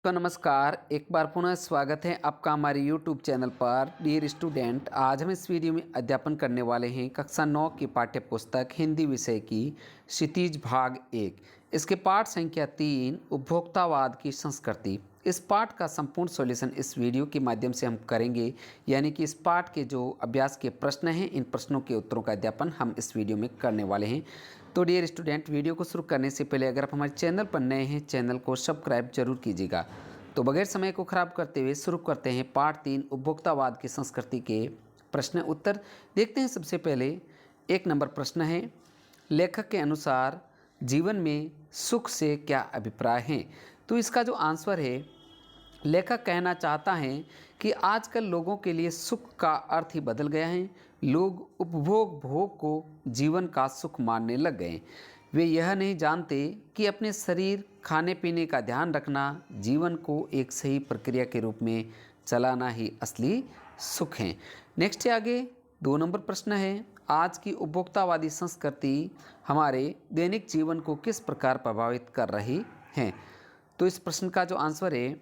तो नमस्कार, एक बार पुनः स्वागत है आपका हमारे YouTube चैनल पर। डियर स्टूडेंट, आज हम इस वीडियो में अध्यापन करने वाले हैं कक्षा 9 की पाठ्य पुस्तक हिंदी विषय की क्षितिज भाग 1। इसके पाठ संख्या 3 उपभोक्तावाद की संस्कृति। इस पाठ का संपूर्ण सॉल्यूशन इस वीडियो के माध्यम से हम करेंगे, यानी कि इस पाठ के जो अभ्यास के प्रश्न हैं, इन प्रश्नों के उत्तरों का अध्यापन हम इस वीडियो में करने वाले हैं। तो डियर स्टूडेंट, वीडियो को शुरू करने से पहले अगर आप हमारे चैनल पर नए हैं, चैनल को सब्सक्राइब जरूर कीजिएगा। तो बगैर समय को खराब करते हुए शुरू करते हैं पाठ 3 उपभोक्तावाद की संस्कृति के प्रश्न उत्तर। देखते हैं सबसे पहले 1 नंबर प्रश्न है, लेखक के अनुसार जीवन में सुख से क्या अभिप्राय है। तो इसका जो आंसर है, लेखक कहना चाहता है कि आजकल लोगों के लिए सुख का अर्थ ही बदल गया है। लोग उपभोग भोग को जीवन का सुख मानने लग गए। वे यह नहीं जानते कि अपने शरीर खाने पीने का ध्यान रखना, जीवन को एक सही प्रक्रिया के रूप में चलाना ही असली सुख है। नेक्स्ट है आगे 2 नंबर प्रश्न है, आज की उपभोक्तावादी संस्कृति हमारे दैनिक जीवन को किस प्रकार प्रभावित कर रही है। तो इस प्रश्न का जो आंसर है,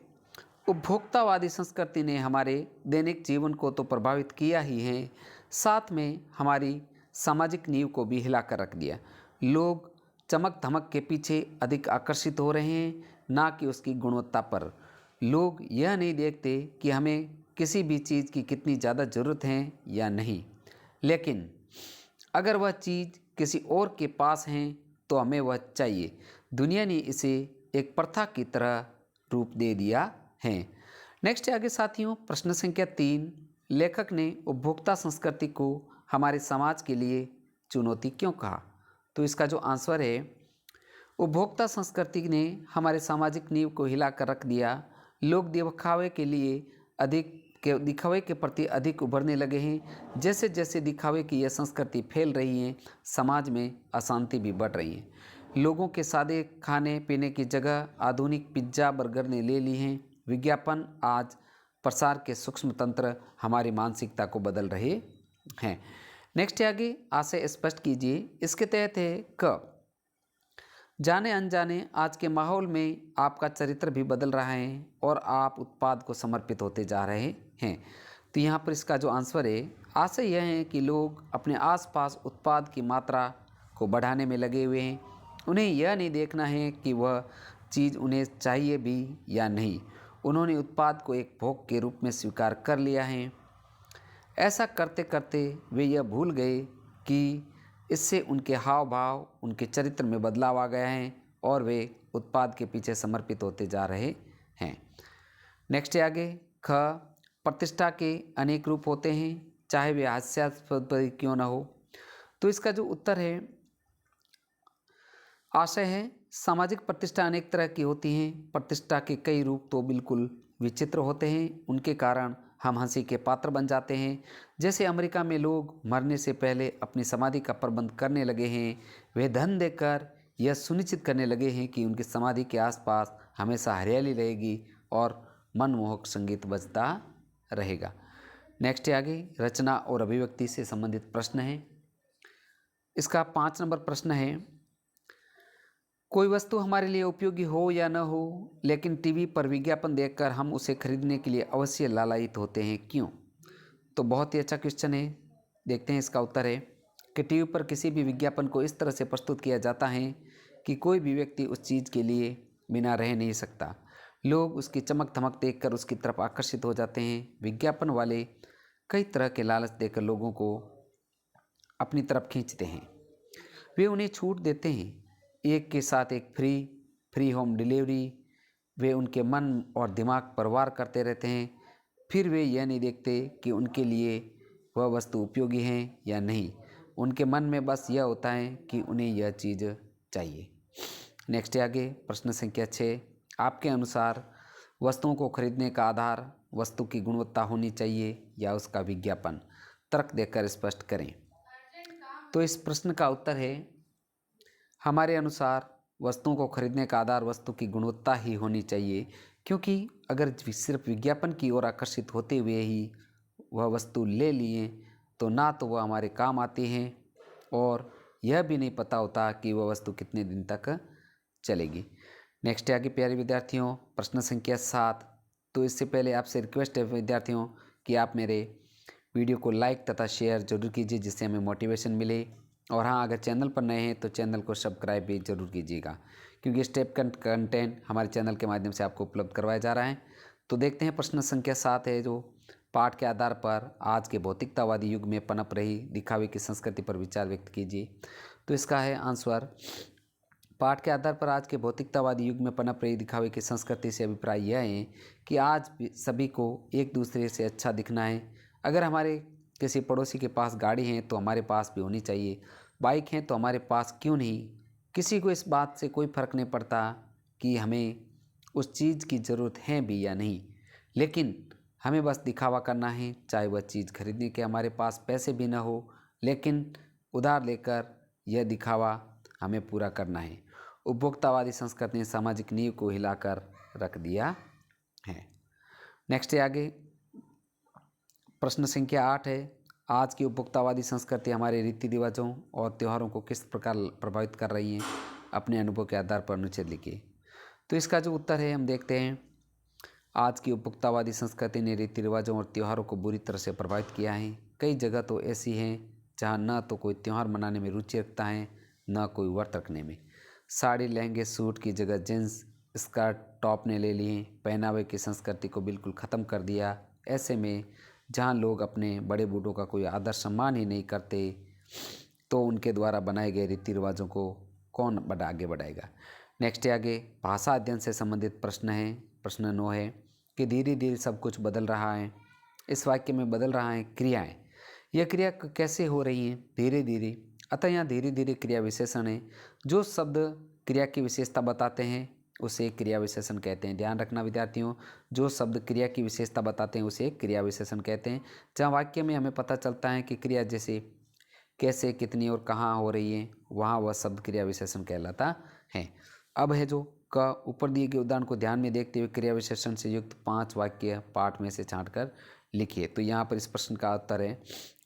उपभोक्तावादी संस्कृति ने हमारे दैनिक जीवन को तो प्रभावित किया ही है, साथ में हमारी सामाजिक नींव को भी हिला कर रख दिया। लोग चमक धमक के पीछे अधिक आकर्षित हो रहे हैं, ना कि उसकी गुणवत्ता पर। लोग यह नहीं देखते कि हमें किसी भी चीज़ की कितनी ज़्यादा ज़रूरत है या नहीं, लेकिन अगर वह चीज़ किसी और के पास है तो हमें वह चाहिए। दुनिया ने इसे एक प्रथा की तरह रूप दे दिया है। नेक्स्ट है आगे साथियों, प्रश्न संख्या 3, लेखक ने उपभोक्ता संस्कृति को हमारे समाज के लिए चुनौती क्यों कहा। तो इसका जो आंसर है, उपभोक्ता संस्कृति ने हमारे सामाजिक नींव को हिला कर रख दिया। लोग दिखावे के लिए दिखावे के प्रति अधिक उभरने लगे हैं। जैसे जैसे दिखावे की यह संस्कृति फैल रही है, समाज में अशांति भी बढ़ रही है। लोगों के सादे खाने पीने की जगह आधुनिक पिज्ज़ा बर्गर ने ले ली हैं। विज्ञापन आज प्रसार के सूक्ष्म तंत्र हमारी मानसिकता को बदल रहे हैं। नेक्स्ट है आगे, आशय स्पष्ट कीजिए। इसके तहत है क, जाने अनजाने आज के माहौल में आपका चरित्र भी बदल रहा है और आप उत्पाद को समर्पित होते जा रहे हैं। तो यहाँ पर इसका जो आंसर है, आशय यह है कि लोग अपने आसपास उत्पाद की मात्रा को बढ़ाने में लगे हुए हैं। उन्हें यह नहीं देखना है कि वह चीज़ उन्हें चाहिए भी या नहीं। उन्होंने उत्पाद को एक भोग के रूप में स्वीकार कर लिया है। ऐसा करते करते वे यह भूल गए कि इससे उनके हाव भाव, उनके चरित्र में बदलाव आ गया है और वे उत्पाद के पीछे समर्पित होते जा रहे हैं। नेक्स्ट है आगे ख, प्रतिष्ठा के अनेक रूप होते हैं, चाहे वे हास्यास्पद क्यों न हो। तो इसका जो उत्तर है, आशय है, सामाजिक प्रतिष्ठा अनेक तरह की होती हैं। प्रतिष्ठा के कई रूप तो बिल्कुल विचित्र होते हैं, उनके कारण हम हंसी के पात्र बन जाते हैं। जैसे अमेरिका में लोग मरने से पहले अपनी समाधि का प्रबंध करने लगे हैं। वे धन देकर यह सुनिश्चित करने लगे हैं कि उनकी समाधि के आसपास हमेशा हरियाली रहेगी और मनमोहक संगीत बजता रहेगा। नेक्स्ट है आगे, रचना और अभिव्यक्ति से संबंधित प्रश्न है। इसका 5 नंबर प्रश्न है, कोई वस्तु हमारे लिए उपयोगी हो या न हो, लेकिन टीवी पर विज्ञापन देखकर हम उसे खरीदने के लिए अवश्य लालायित होते हैं, क्यों। तो बहुत ही अच्छा क्वेश्चन है। देखते हैं इसका उत्तर है कि टीवी पर किसी भी विज्ञापन को इस तरह से प्रस्तुत किया जाता है कि कोई भी व्यक्ति उस चीज़ के लिए बिना रह नहीं सकता। लोग उसकी चमक धमक देखकर उसकी तरफ आकर्षित हो जाते हैं। विज्ञापन वाले कई तरह के लालच देकर लोगों को अपनी तरफ खींचते हैं। वे उन्हें छूट देते हैं, एक के साथ एक फ्री होम डिलीवरी। वे उनके मन और दिमाग पर वार करते रहते हैं। फिर वे यह नहीं देखते कि उनके लिए वह वस्तु उपयोगी है या नहीं। उनके मन में बस यह होता है कि उन्हें यह चीज़ चाहिए। नेक्स्ट है आगे, प्रश्न संख्या 6, आपके अनुसार वस्तुओं को खरीदने का आधार वस्तु की गुणवत्ता होनी चाहिए या उसका विज्ञापन। तर्क देकर स्पष्ट करें। तो इस प्रश्न का उत्तर है, हमारे अनुसार वस्तुओं को खरीदने का आधार वस्तु की गुणवत्ता ही होनी चाहिए, क्योंकि अगर सिर्फ विज्ञापन की ओर आकर्षित होते हुए ही वह वस्तु ले लिए तो ना तो वह हमारे काम आती हैं और यह भी नहीं पता होता कि वह वस्तु कितने दिन तक चलेगी। नेक्स्ट है आगे प्यारे विद्यार्थियों प्रश्न संख्या 7। तो इससे पहले आपसे रिक्वेस्ट है विद्यार्थियों कि आप मेरे वीडियो को लाइक तथा शेयर जरूर कीजिए जिससे हमें मोटिवेशन मिले। और हाँ, अगर चैनल पर नए हैं तो चैनल को सब्सक्राइब भी जरूर कीजिएगा क्योंकि स्टेप कंटेंट हमारे चैनल के माध्यम से आपको उपलब्ध करवाया जा रहा है। तो देखते हैं प्रश्न संख्या 7 है जो पाठ के आधार पर आज के भौतिकतावादी युग में पनप रही दिखावे की संस्कृति पर विचार व्यक्त कीजिए। तो इसका है आंसर, पाठ के आधार पर आज के भौतिकतावादी युग में पनप रही दिखावे की संस्कृति से अभिप्राय यह है कि आज सभी को एक दूसरे से अच्छा दिखना है। अगर हमारे किसी पड़ोसी के पास गाड़ी है तो हमारे पास भी होनी चाहिए, बाइक है तो हमारे पास क्यों नहीं। किसी को इस बात से कोई फर्क नहीं पड़ता कि हमें उस चीज़ की ज़रूरत है भी या नहीं, लेकिन हमें बस दिखावा करना है, चाहे वह चीज़ खरीदने के हमारे पास पैसे भी ना हो, लेकिन उधार लेकर यह दिखावा हमें पूरा करना है। उपभोक्तावादी संस्कृति ने सामाजिक नींव को हिलाकर रख दिया है। नेक्स्ट है आगे प्रश्न संख्या 8 है, आज की उपभोक्तावादी संस्कृति हमारे रीति रिवाजों और त्योहारों को किस प्रकार प्रभावित कर रही है, अपने अनुभव के आधार पर अनुच्छेद लिखिए। तो इसका जो उत्तर है हम देखते हैं, आज की उपभोक्तावादी संस्कृति ने रीति रिवाजों और त्योहारों को बुरी तरह से प्रभावित किया है। कई जगह तो ऐसी हैं जहाँ न तो कोई त्यौहार मनाने में रुचि रखता है न कोई व्रत रखने में। साड़ी लहंगे सूट की जगह जींस स्कर्ट टॉप ने ले लिए, पहनावे की संस्कृति को बिल्कुल ख़त्म कर दिया। ऐसे में जहाँ लोग अपने बड़े बूढ़ों का कोई आदर सम्मान ही नहीं करते तो उनके द्वारा बनाए गए रीति रिवाजों को कौन आगे बढ़ाएगा। नेक्स्ट है आगे भाषा अध्ययन से संबंधित प्रश्न है। प्रश्न 9 है कि धीरे धीरे सब कुछ बदल रहा है। इस वाक्य में बदल रहा है क्रियाएं। यह क्रिया कैसे हो रही हैं? धीरे धीरे। अतः यहाँ धीरे धीरे क्रिया विशेषण है। जो शब्द क्रिया की विशेषता बताते हैं उसे क्रिया विशेषण कहते हैं। ध्यान रखना विद्यार्थियों, जो शब्द क्रिया की विशेषता बताते हैं उसे क्रिया विशेषण कहते हैं। जहाँ वाक्य में हमें पता चलता है कि क्रिया जैसे कैसे कितनी और कहाँ हो रही है, वहाँ वह शब्द क्रिया विशेषण कहलाता है। अब है जो का ऊपर दिए गए उदाहरण को ध्यान में देखते हुए क्रिया विशेषण से युक्त 5 वाक्य पाठ में से छांटकर लिखिए। तो यहाँ पर इस प्रश्न का उत्तर है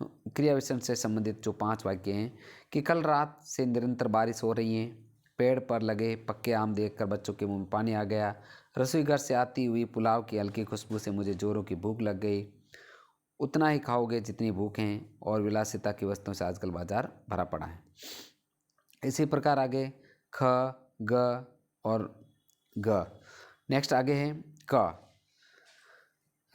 क्रिया विशेषण से संबंधित जो 5 वाक्य हैं कि कल रात से निरंतर बारिश हो रही है, पेड़ पर लगे पक्के आम देखकर बच्चों के मुंह में पानी आ गया, रसोई घर से आती हुई पुलाव की हल्की खुशबू से मुझे जोरों की भूख लग गई, उतना ही खाओगे जितनी भूख है, और विलासिता की वस्तुओं से आजकल बाजार भरा पड़ा है। इसी प्रकार आगे ख ग और ग। नेक्स्ट आगे है क।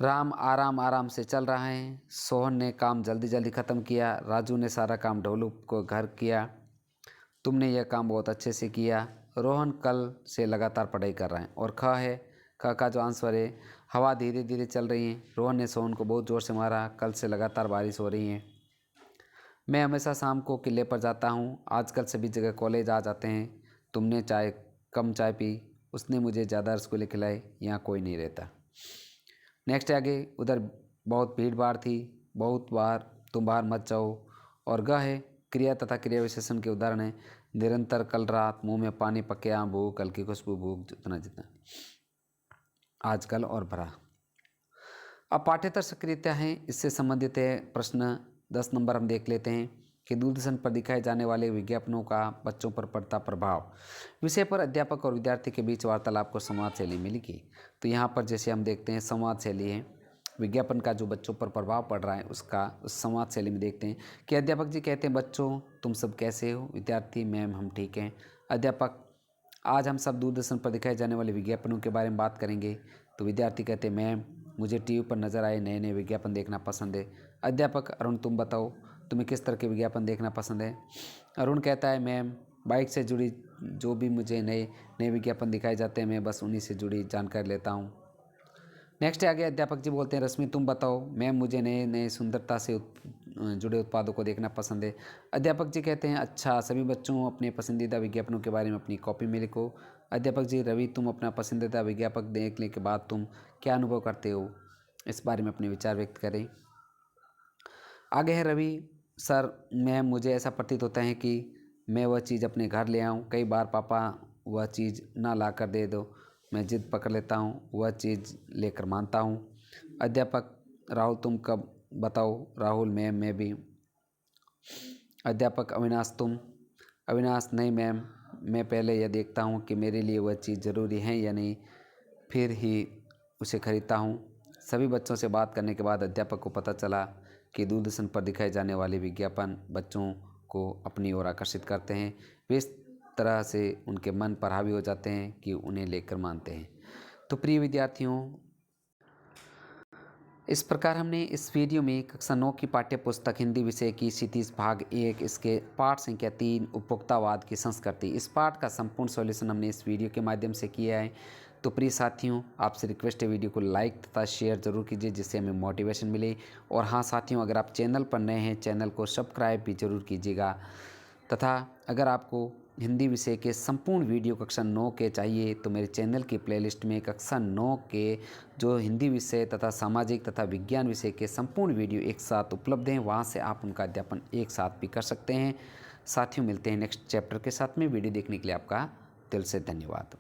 राम आराम आराम से चल रहा है, सोहन ने काम जल्दी जल्दी ख़त्म किया, राजू ने सारा काम ढोलू को घर किया, तुमने यह काम बहुत अच्छे से किया, रोहन कल से लगातार पढ़ाई कर रहा है। और ख है, ख का जो आंसर है हवा धीरे धीरे चल रही है, रोहन ने सोहन को बहुत ज़ोर से मारा, कल से लगातार बारिश हो रही है। मैं हमेशा शाम को किले पर जाता हूँ, आजकल सभी जगह कॉलेज आ जाते हैं, तुमने कम चाय पी, उसने मुझे ज़्यादा रसगुल्ले खिलाए, यहाँ कोई नहीं रहता। नेक्स्ट आगे उधर बहुत भीड़ भाड़ थी, बहुत बार तुम बाहर मत जाओ। और ग है क्रिया तथा क्रिया विशेषण के उदाहरण है निरंतर, कल रात, मुंह में पानी, पके आम, भूख, हल्की खुशबू, भूख, जितना जितना, आजकल और भरा। अब पाठ्येतर सक्रियता है, इससे संबंधित है प्रश्न 10 नंबर हम देख लेते हैं कि दूरदर्शन पर दिखाए जाने वाले विज्ञापनों का बच्चों पर पड़ता प्रभाव। विषय पर अध्यापक और विद्यार्थी के बीच वार्तालाप को संवाद शैली में लिखिए। तो यहाँ पर जैसे हम देखते हैं संवाद शैली है, विज्ञापन का जो बच्चों पर प्रभाव पड़ रहा है उसका उस संवाद शैली में देखते हैं कि अध्यापक जी कहते हैं बच्चों तुम सब कैसे हो, विद्यार्थी मैम हम ठीक हैं। अध्यापक आज हम सब दूरदर्शन पर दिखाए जाने वाले विज्ञापनों के बारे में बात करेंगे। तो विद्यार्थी कहते हैं मैम मुझे टीवी पर नज़र आए नए नए विज्ञापन देखना पसंद है। अध्यापक अरुण तुम बताओ तुम्हें किस तरह के विज्ञापन देखना पसंद है। अरुण कहता है मैम बाइक से जुड़ी जो भी मुझे नए नए विज्ञापन दिखाए जाते हैं मैं बस उन्हीं से जुड़ी जानकारी लेता हूँ। नेक्स्ट आगे अध्यापक जी बोलते हैं रश्मि तुम बताओ। मैम मुझे नए नए सुंदरता से जुड़े उत्पादों को देखना पसंद है। अध्यापक जी कहते हैं अच्छा, सभी बच्चों अपने पसंदीदा विज्ञापनों के बारे में अपनी कॉपी में लिखो। अध्यापक जी रवि तुम अपना पसंदीदा विज्ञापन देखने के बाद तुम क्या अनुभव करते हो, इस बारे में अपने विचार व्यक्त करें। आगे है रवि सर मैम मुझे ऐसा प्रतीत होता है कि मैं वह चीज़ अपने घर ले आऊँ, कई बार पापा वह चीज़ ना ला कर दे दो, मैं जिद पकड़ लेता हूँ, वह चीज़ लेकर मानता हूँ। अध्यापक राहुल तुम कब बताओ। राहुल मैम मैं भी। अध्यापक अविनाश तुम। अविनाश नहीं मैम मैं पहले यह देखता हूँ कि मेरे लिए वह चीज़ ज़रूरी है या नहीं, फिर ही उसे खरीदता हूँ। सभी बच्चों से बात करने के बाद अध्यापक को पता चला कि दूरदर्शन पर दिखाए जाने वाले विज्ञापन बच्चों को अपनी ओर आकर्षित करते हैं। वे इस तरह से उनके मन पर हावी हो जाते हैं कि उन्हें लेकर मानते हैं। तो प्रिय विद्यार्थियों, इस प्रकार हमने इस वीडियो में कक्षा 9 की पाठ्य पुस्तक हिंदी विषय की क्षितिज भाग 1 इसके पाठ संख्या 3 उपभोक्तावाद की संस्कृति, इस पाठ का संपूर्ण सॉल्यूशन हमने इस वीडियो के माध्यम से किया है। तो प्रिय साथियों, आपसे रिक्वेस्ट है वीडियो को लाइक तथा शेयर जरूर कीजिए जिससे हमें मोटिवेशन मिले। और हाँ साथियों, अगर आप चैनल पर नए हैं चैनल को सब्सक्राइब भी जरूर कीजिएगा। तथा अगर आपको हिंदी विषय के संपूर्ण वीडियो कक्षा 9 के चाहिए तो मेरे चैनल की प्लेलिस्ट में कक्षा 9 के जो हिंदी विषय तथा सामाजिक तथा विज्ञान विषय के संपूर्ण वीडियो एक साथ उपलब्ध हैं, वहां से आप उनका अध्यापन एक साथ भी कर सकते हैं। साथियों, मिलते हैं नेक्स्ट चैप्टर के साथ में। वीडियो देखने के लिए आपका दिल से धन्यवाद।